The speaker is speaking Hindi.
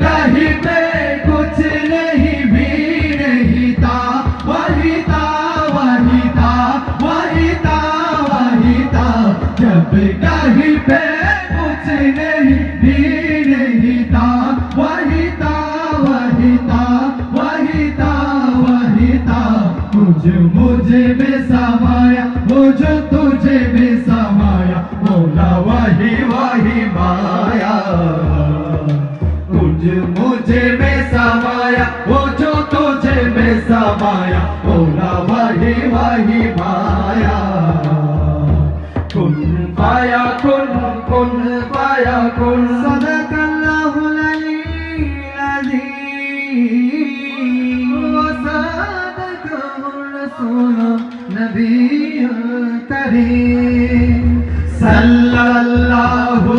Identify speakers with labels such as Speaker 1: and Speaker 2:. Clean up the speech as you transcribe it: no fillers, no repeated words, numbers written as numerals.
Speaker 1: कहीं पे कुछ नहीं भी नहीं था, वही था वही था वही था वही था। जब कहीं पे कुछ नहीं भी नहीं था, वही था वही था वही था वही था। मुझे में समाया वो जो तुझे में समाया, मौला वही वही माया। मुझे में समाया वो जो तुझे में समाया, मौला वही वही माया। कुन पाया कुन कुन पाया कुन। सदकल्लाहुल अलीयुल अज़ीम व सदकहुर रसूल नबियुल करीम सल्लल्लाहु